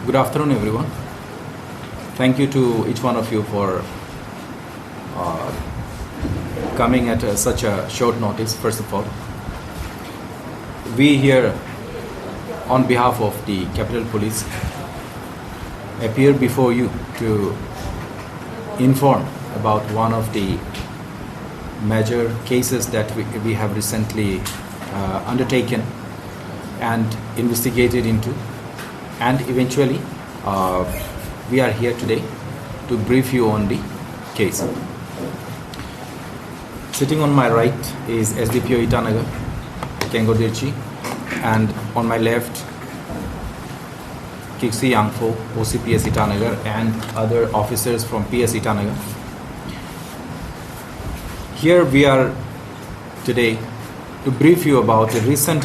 Good afternoon, everyone. Thank you to each one of you for coming at such a short notice, first of all. We here, on behalf of the Capitol Police, appear before you to inform about one of the major cases that we have recently undertaken and investigated into. And eventually, we are here today to brief you on the case. Sitting on my right is SDPO Itanagar, Kengo Dirchi, and on my left, Kixi Yangfo, OCPS Itanagar, and other officers from PS Itanagar. Here we are today to brief you about the recent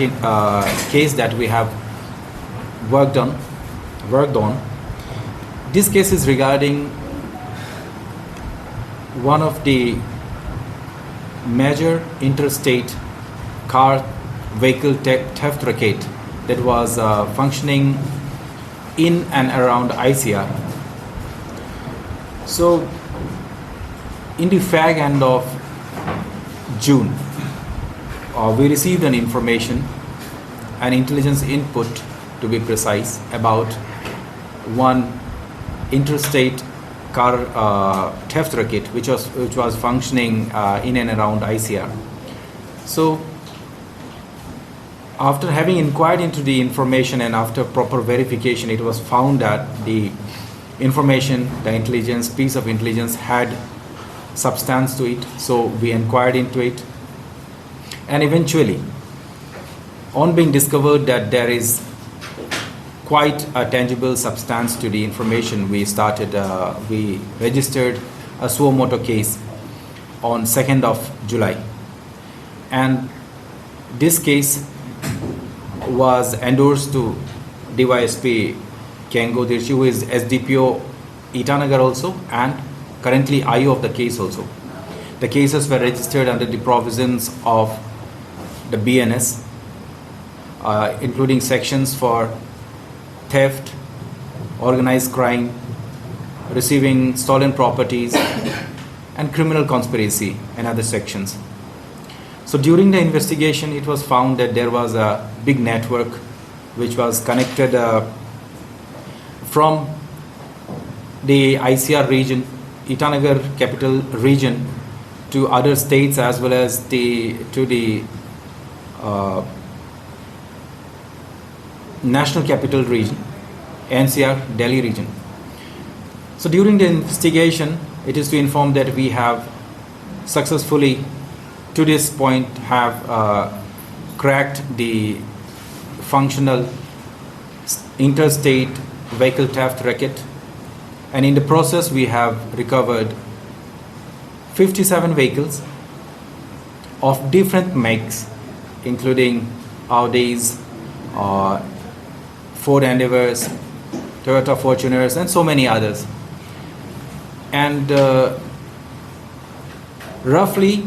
case that we have worked on. This case is regarding one of the major interstate car vehicle theft racket that was functioning in and around ICR. So, in the fag end of June, we received an intelligence input to be precise, about one interstate car theft racket which was functioning in and around ICR. So, after having inquired into the information and after proper verification, it was found that the information, the intelligence, piece of intelligence had substance to it. So we inquired into it, and eventually, on being discovered that there is quite a tangible substance to the information, we registered a suo motu case on 2nd of July. And this case was endorsed to DYSP Kengo Dirchi, who is SDPO Itanagar also, and currently IO of the case also. The cases were registered under the provisions of the BNS, including sections for theft, organized crime, receiving stolen properties, and criminal conspiracy, and other sections. So during the investigation, it was found that there was a big network which was connected from the ICR region, Itanagar capital region, to other states as well as to the National Capital Region, NCR, Delhi region. So during the investigation, it is to inform that we have successfully, to this point, have cracked the functional interstate vehicle theft racket, and in the process we have recovered 57 vehicles of different makes, including Audis, Ford Endeavors, Toyota Fortuners, and so many others. And roughly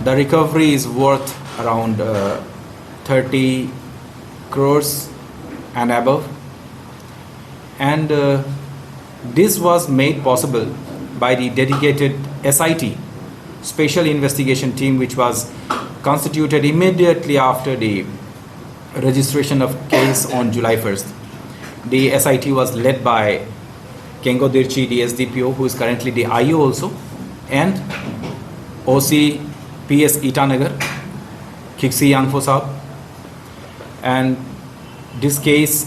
the recovery is worth around 30 crores and above. And this was made possible by the dedicated SIT, Special Investigation Team, which was constituted immediately after the registration of case on July 1st. The SIT was led by Kengo Dirchi, the SDPO, who is currently the IO also, and OC PS Itanagar, Kixi Yangfo Saab. And this case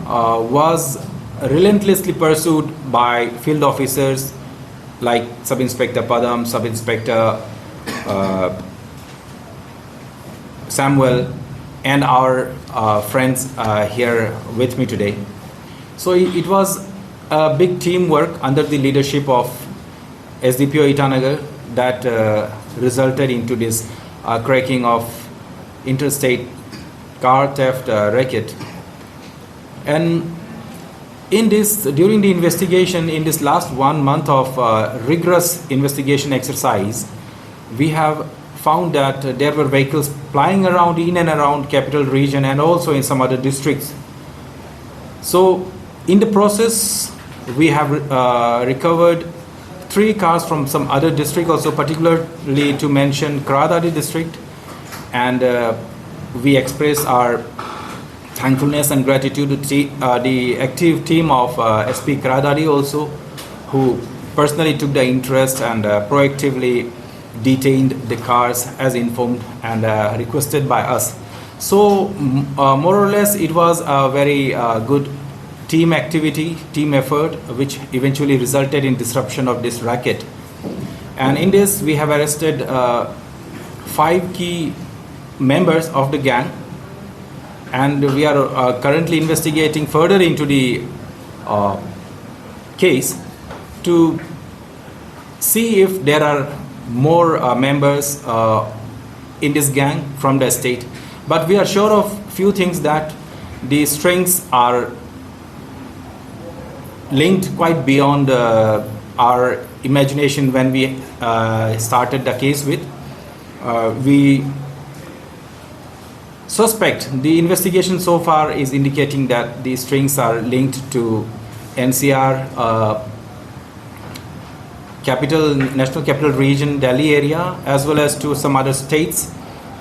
was relentlessly pursued by field officers like Sub-Inspector Padam, Sub-Inspector Samuel, and our friends here with me today. So it was a big teamwork under the leadership of SDPO Itanagar that resulted into this cracking of interstate car theft racket. And during the investigation, in this last 1 month of rigorous investigation exercise, we have found that there were vehicles plying around in and around capital region and also in some other districts So in the process we have recovered 3 cars from some other district also, particularly to mention Karadari district, and we express our thankfulness and gratitude to the active team of SP Karadari also, who personally took the interest and proactively detained the cars as informed and requested by us. So more or less it was a very good team activity, team effort, which eventually resulted in disruption of this racket. And in this we have arrested 5 key members of the gang, and we are currently investigating further into the case to see if there are more members in this gang from the state. But we are sure of few things, that the strings are linked quite beyond our imagination when we started the case with. We suspect, the investigation so far is indicating that the strings are linked to NCR, National Capital Region, Delhi area, as well as to some other states,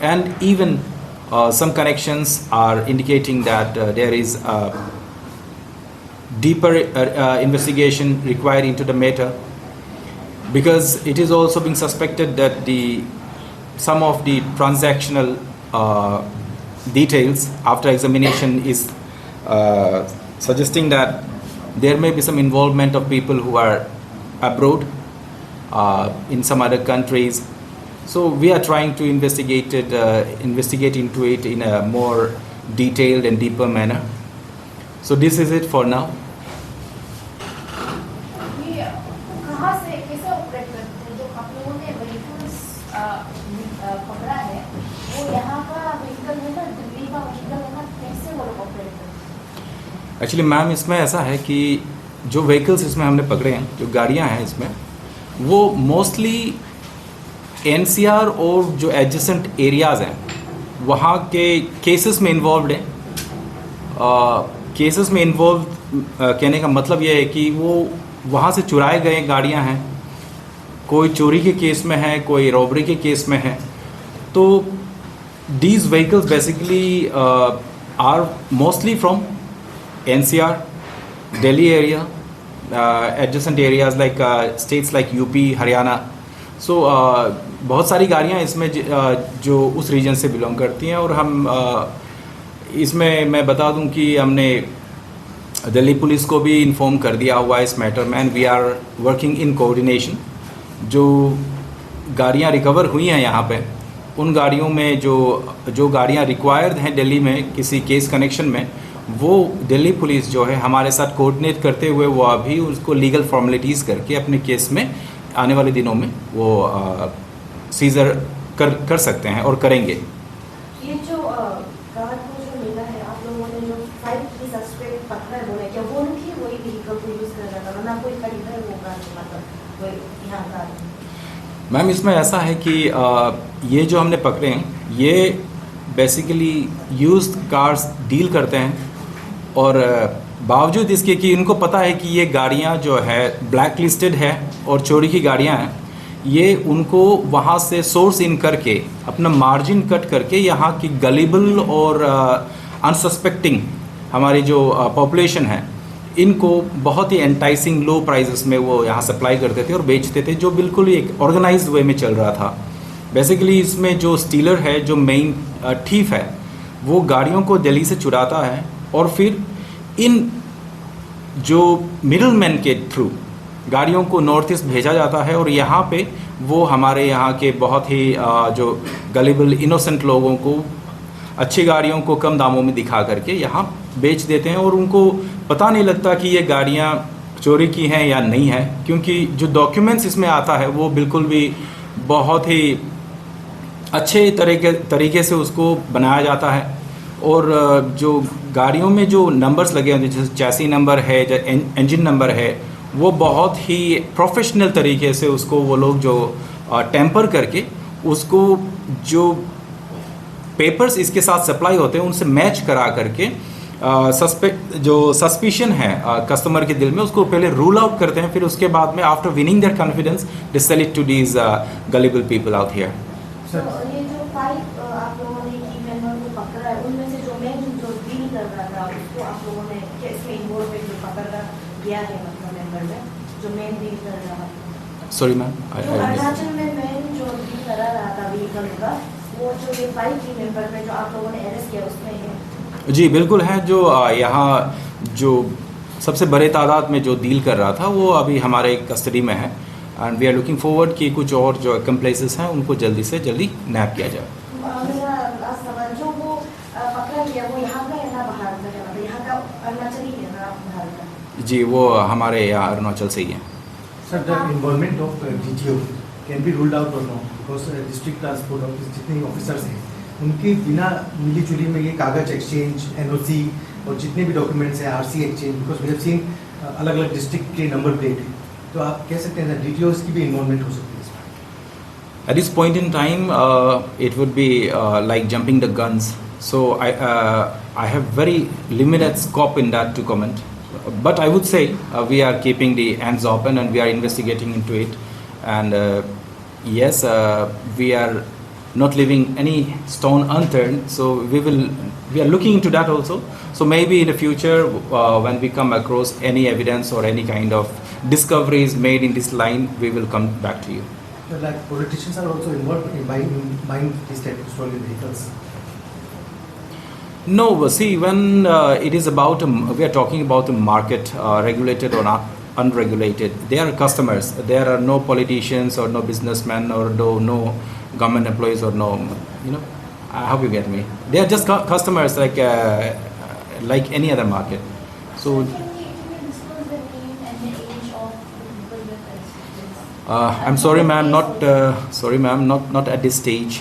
and even some connections are indicating that there is deeper investigation required into the matter, because it is also being suspected that some of the transactional details after examination is suggesting that there may be some involvement of people who are abroad in some other countries. So we are trying to investigate into it in a more detailed and deeper manner. So this is it for now. कहाँ से कैसे operate करते हैं? जो आप लोगों ने vehicles पकड़ा है, वो यहाँ का व्हीकल है ना, दिल्ली का व्हीकल है ना, कैसे वो लोग ऑपरेट करते हैं? एक्चुअली मैम इसमें ऐसा है कि जो व्हीकल्स इसमें हमने पकड़े हैं, जो गाड़ियाँ हैं इसमें, वो मोस्टली NCR और जो एडजेसेंट एरियाज़ हैं वहाँ के केसेस में इन्वॉल्व हैं। केसेस में इन्वॉल्व कहने का मतलब ये है कि वो वहाँ से चुराए गए गाड़ियाँ हैं, कोई चोरी के केस में है, कोई रॉबरी के केस में है। तो these vehicles basically are mostly from NCR, Delhi area, adjacent areas like states like UP, Haryana. So बहुत सारी गाड़ियाँ इसमें जो उस रीजन से बिलोंग करती हैं। और हम इसमें मैं बता दूं कि हमने दिल्ली पुलिस को भी इन्फॉर्म कर दिया हुआ है इस मैटर में, and we are working in coordination. जो गाड़ियाँ रिकवर हुई हैं यहाँ पे, उन गाड़ियों में जो गाड़ियाँ रिक्वायर्ड हैं दिल्ली में किसी केस कनेक्शन में, वो दिल्ली पुलिस जो है हमारे साथ कोऑर्डिनेट करते हुए वो अभी उसको लीगल फॉर्मेलिटीज़ करके अपने केस में आने वाले दिनों में वो सीजर कर सकते हैं और करेंगे। ये जो कार को जो मिला है, आप लोगों ने जो 5 की सस्पेक्ट पकड़ा है, बोले क्या वो लोग ही वही व्हीकल को यूज़ कर रहा था, ना कोई खरीदा है वो कार, मतलब वही यहाँ कार? मैम इसमें ऐसा है कि ये जो हमने पकड़े हैं ये बेसिकली यूज्ड कार्स डील करते हैं, और बावजूद इसके कि इनको पता है कि ये गाड़ियाँ जो है ब्लैक लिस्टेड है और चोरी की गाड़ियाँ हैं, ये उनको वहाँ से सोर्स इन करके अपना मार्जिन कट करके यहाँ की गलीबल और अनसस्पेक्टिंग हमारी जो पॉपुलेशन है, इनको बहुत ही एंटाइसिंग लो प्राइसेस में वो यहाँ सप्लाई करते थे और बेचते थे, जो बिल्कुल एक ऑर्गेनाइज्ड वे में चल रहा था। बेसिकली इसमें जो स्टीलर है, जो मेन थीफ है, वो गाड़ियों को दिल्ली से चुराता है और फिर इन जो मिडलमैन के थ्रू गाड़ियों को नॉर्थ ईस्ट भेजा जाता है, और यहाँ पे वो हमारे यहाँ के बहुत ही जो गलीबल इनोसेंट लोगों को अच्छी गाड़ियों को कम दामों में दिखा करके यहाँ बेच देते हैं, और उनको पता नहीं लगता कि ये गाड़ियाँ चोरी की हैं या नहीं है, क्योंकि जो डॉक्यूमेंट्स इसमें आता है वो बिल्कुल भी बहुत ही अच्छे तरीके से उसको बनाया जाता है। और जो गाड़ियों में जो नंबर्स लगे होते हैं, जैसे चैसी नंबर है, इंजन नंबर है, वो बहुत ही प्रोफेशनल तरीके से उसको वो लोग जो टेम्पर करके उसको जो पेपर्स इसके साथ सप्लाई होते हैं उनसे मैच करा करके सस्पेक्ट जो सस्पिशन है कस्टमर के दिल में, उसको पहले रूल आउट करते हैं, फिर उसके बाद में after winning their confidence they sell it to these gullible people out here. तो ये जो 5 आप लोगों ने की मेंबर को पकड़ा है, उनमें से जो मेन जो डील कर रहा था उसको आप लोगों ने कैसे इन्वॉल्व करके पकड़ दिया है, मतलब मेंबर में जो मेन डील कर रहा था? सॉरी मैम, जो अरुणाचल में मेन जो डील करा रहा था व्हीकल का, वो जो ये 5 की मेंबर में जो आप लोगों ने अरेस्ट किया उसमें है? जी बिल्कुल है. जो यहाँ जो सबसे बड़े तादाद में जो डील कर रहा था वो अभी हमारे कस्टडी में है, and we are looking forward कि कुछ और जो एक्म्प्लाइसेस हैं उनको जल्दी से जल्दी नैप किया जाए. मेरा लास्ट सवाल, जो वो पकड़ा गया वो यहाँ का है ना बाहर का है, मतलब यहाँ का अरुणाचली है ना बाहर का? जी वो हमारे यहाँ अरुणाचल से ही है. Sir, the involvement of DTO can be ruled out or not, because district transport office जितने ऑफिसर्स हैं उनके बिना मिली जुली में ये कागज एक्सचेंज, एनओसी और जितने भी डॉक्यूमेंट्स हैं, RC exchange, because we have seen अलग अलग डिस्ट्रिक्ट के नंबर प्लेट है, तो आप कह सकते हैं DTO की भी इन्वॉल्वमेंट हो सकती है इसमें? At this point in time, it would be like jumping the guns. So I have very limited scope in that to comment. But I would say we are keeping the ends open and we are investigating into it. And yes, we are not leaving any stone unturned. So we are looking into that also. So maybe in the future, when we come across any evidence or any kind of discoveries made in this line, we will come back to you. So, like politicians are also involved in buying these type of stolen vehicles. No, see, when it is about, we are talking about a market, regulated or not unregulated, they are customers. There are no politicians or no businessmen or no government employees or no, you know, I hope you get me. They are just customers like any other market. So, Can you disclose the name and the age of the people with us? I'm sorry, ma'am, not at this stage,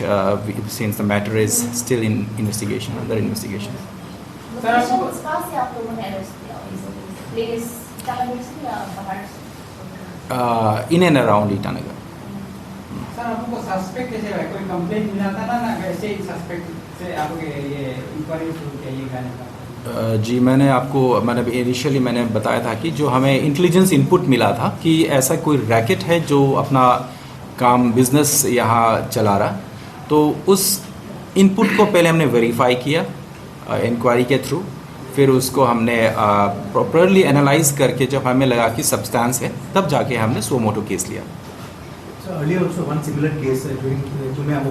since the matter is still in investigation, under investigation. Location कहाँ से आप लोगों ने arrest किया? Place कहाँ से या बाहर से? In and around Itanagar. Sir आपको सस्पेक्ट कैसे है? कोई कंप्लेंट मिला था ना कैसे ही सस्पेक्ट से आपके ये इंक्वायरी शुरू किया ये गाने का? जी मैंने इनिशियली मैंने बताया था कि जो हमें इंटेलिजेंस इनपुट मिला था कि ऐसा कोई रैकेट है जो अपना काम बिजनेस यहाँ चला रहा, तो उस इनपुट को पहले हमने वेरीफाई किया इंक्वायरी के थ्रू, फिर उसको हमने प्रॉपरली एनालाइज करके जब हमें लगा कि सब्सटेंस है तब जाके हमने सो मोटो केस लिया. So earlier also one similar case during Tumyamo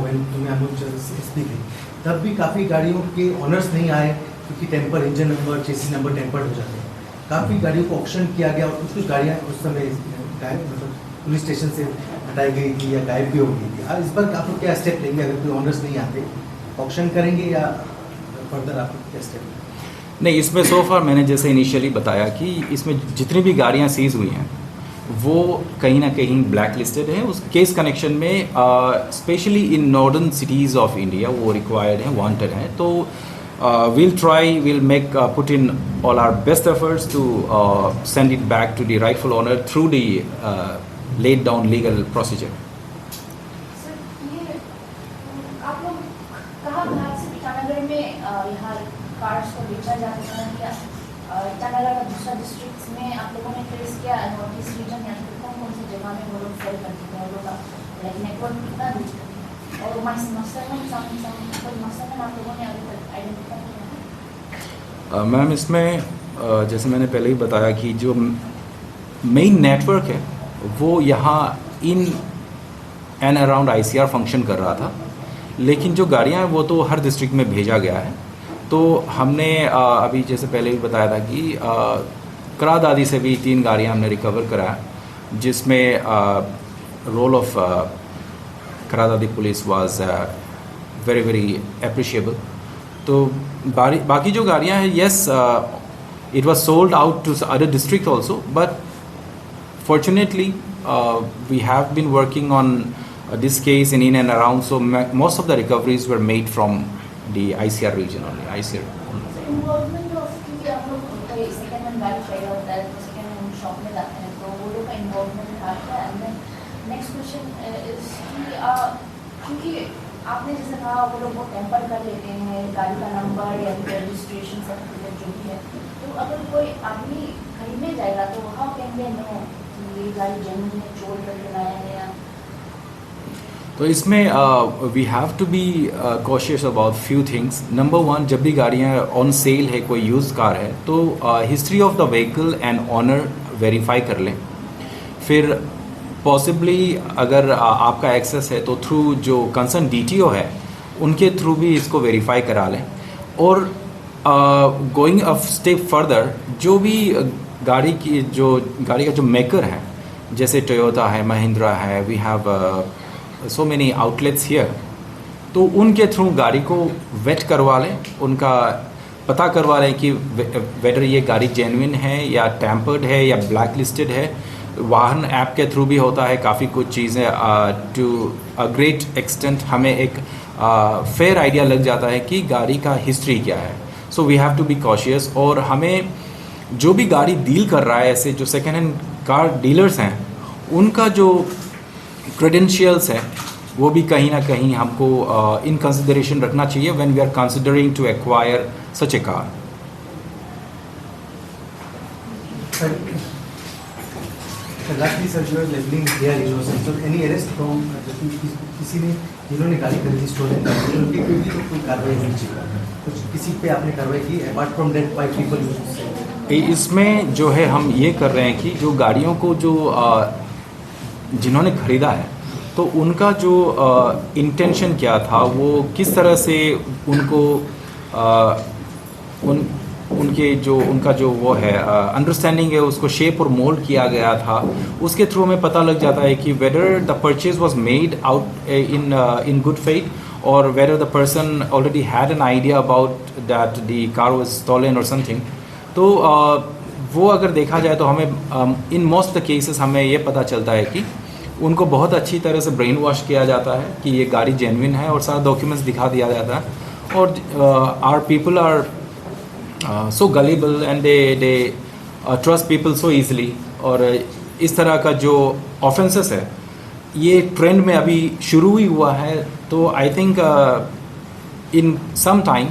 speaking, तब भी काफ़ी गाड़ियों के ऑनर्स नहीं आए क्योंकि tamper, engine number, chassis number tampered हो जाते हैं. काफ़ी गाड़ियों को ऑक्शन किया गया और कुछ गाड़ियाँ उस समय गायब, मतलब पुलिस स्टेशन से हटाई गई थी या गायब भी हो गई थी. इस बार आप लोग क्या स्टेप लेंगे अगर कोई ऑनर्स नहीं आते? ऑक्शन करेंगे या फर्दर आप क्या स्टेप लेंगे? नहीं, इसमें सो फार मैंने जैसे इनिशियली बताया कि इसमें जितनी भी गाड़ियाँ सीज हुई हैं वो कहीं ना कहीं ब्लैक लिस्टेड है. उस केस कनेक्शन में specially in northern cities of India वो रिक्वायर्ड है, वांटेड है. तो we'll make put in all our best efforts to send it back to the rightful owner through the laid down legal procedure. Sir ये आप लोग कहाँ से ईटानगर में यहाँ कार्स को बेचा जाता है क्या? ईटानगर का दूसरा डिस्ट्रिक्ट में आप लोगों ने ट्रेस किया, नॉर्थ ईस्ट रीजन या फिर कौन सी जगह में वो लोग सेल करते हैं, वो लोग लाइक नेटवर्क कितना दूर है और मसलन आप लोगों ने अभी तक आइडेंटिफाई किया? मैम इसमें जैसे मैंने पहले ही बताया कि जो मेन नेटवर्क है वो यहाँ इन एंड अराउंड ICR फंक्शन कर रहा था, लेकिन जो गाड़ियाँ हैं वो तो हर डिस्ट्रिक्ट में भेजा गया है. तो हमने अभी जैसे पहले भी बताया था कि करादादी से भी 3 गाड़ियाँ हमने रिकवर कराया, जिसमें रोल ऑफ करादादी police was very very appreciable. तो बाकी जो गाड़ियाँ हैं, yes it was sold out to other district also, but fortunately we have been working on this case in and around, so most of the recoveries were made from the ICR region only. ICR. Involvement of, क्योंकि आप लोग second hand गाड़ी चाहिए होता है तो second hand shop में जाते हैं तो वो लोग का इन्वॉल्वमेंट आता है. And then next question is कि क्योंकि आपने जैसे कहा वो लोग वो टेम्पर कर लेते हैं गाड़ी का नंबर या फिर रजिस्ट्रेशन सर्टिफिकेट जो भी है, तो अगर कोई आदमी खरीदने जाएगा तो हाउ कैन दे नो कि ये गाड़ी जेन्युइन है, चोर करके लाया है या? तो इसमें we have to be cautious about few things. Number one, जब भी गाड़ियाँ ऑन सेल है, कोई यूज कार है, तो history of the vehicle and owner verify कर लें. फिर पॉसिबली अगर आपका एक्सेस है तो थ्रू जो कंसर्न DTO है उनके थ्रू भी इसको वेरीफाई करा लें. और गोइंग अ स्टेप फर्दर, जो भी गाड़ी का जो मेकर है, जैसे टोयोटा है, महिंद्रा है, we have so many outlets here, तो उनके थ्रू गाड़ी को वेट करवा लें, उनका पता करवा लें कि वेदर ये गाड़ी जेन्युइन है या टैम्पर्ड है या ब्लैक लिस्टेड है. वाहन ऐप के थ्रू भी होता है काफ़ी कुछ चीज़ें. टू अ ग्रेट एक्सटेंट हमें एक फेयर आइडिया लग जाता है कि गाड़ी का हिस्ट्री क्या है. So we have to be cautious. और हमें जो भी गाड़ी डील कर रहा है, ऐसे जो सेकेंड हैंड कार डीलर्स हैं, उनका जो क्रेडेंशियल्स है वो भी कहीं ना कहीं हमको इन कंसिडरेशन रखना चाहिए when we are considering to acquire such a car. Lastly, sir, you are labeling they are innocent. So, any arrest from किसी ने जिन्होंने गाड़ी खरीदी स्टोलन गाड़ी, उनके पे भी तो कोई कार्रवाई होनी चाहिए. कुछ किसी पे आपने कार्रवाई की apart from that by people? इसमें जो है हम ये कर रहे हैं कि जो गाड़ियों को जो जिन्होंने ख़रीदा है, तो उनका जो इंटेंशन क्या था, वो किस तरह से उनको उनका जो वो है अंडरस्टैंडिंग है, उसको शेप और मोल्ड किया गया था. उसके थ्रू हमें पता लग जाता है कि whether the purchase was made out in good faith, और whether the person already had an idea about that the car was stolen और समथिंग. तो वो अगर देखा जाए तो हमें इन मोस्ट द केसेस हमें ये पता चलता है कि उनको बहुत अच्छी तरह से ब्रेन वॉश किया जाता है कि ये गाड़ी जेन्युइन है, और सारा डॉक्यूमेंट्स दिखा दिया जाता है. और our people are so gullible and they trust people so easily. और इस तरह का जो ऑफेंसेस है, ये ट्रेंड में अभी शुरू ही हुआ है. तो I think in some time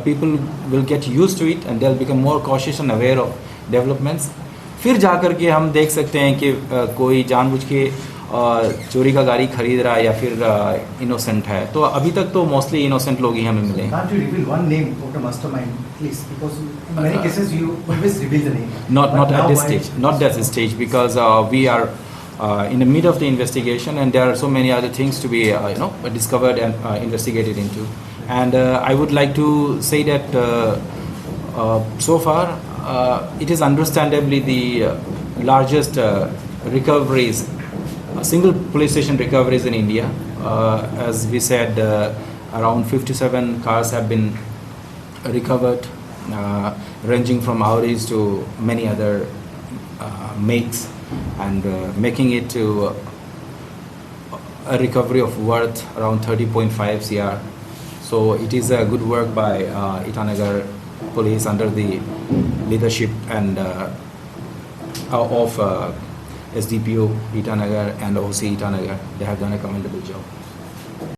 people will get used to it and they'll become more cautious and aware of developments. फिर जा कर के हम देख सकते हैं कि कोई जानबूझ के चोरी का गाड़ी खरीद रहा है या फिर इनोसेंट है. तो अभी तक तो मोस्टली इनोसेंट लोग ही हमें मिले हैं. Can't you reveal one name of the mastermind, please? Because in many cases you always reveal the name. Not at this stage. Not at this stage, because we are in the mid of the investigation and there are so many other things to be discovered and investigated into. And I would like to say that so far it is understandably the largest recoveries, single police station recoveries in India. As we said, around 57 cars have been recovered, ranging from Audis to many other makes, and making it to a recovery of worth around 30.5 CR. So it is a good work by Itanagar police under the leadership and of SDPO Itanagar and OC Itanagar. They have done a commendable job.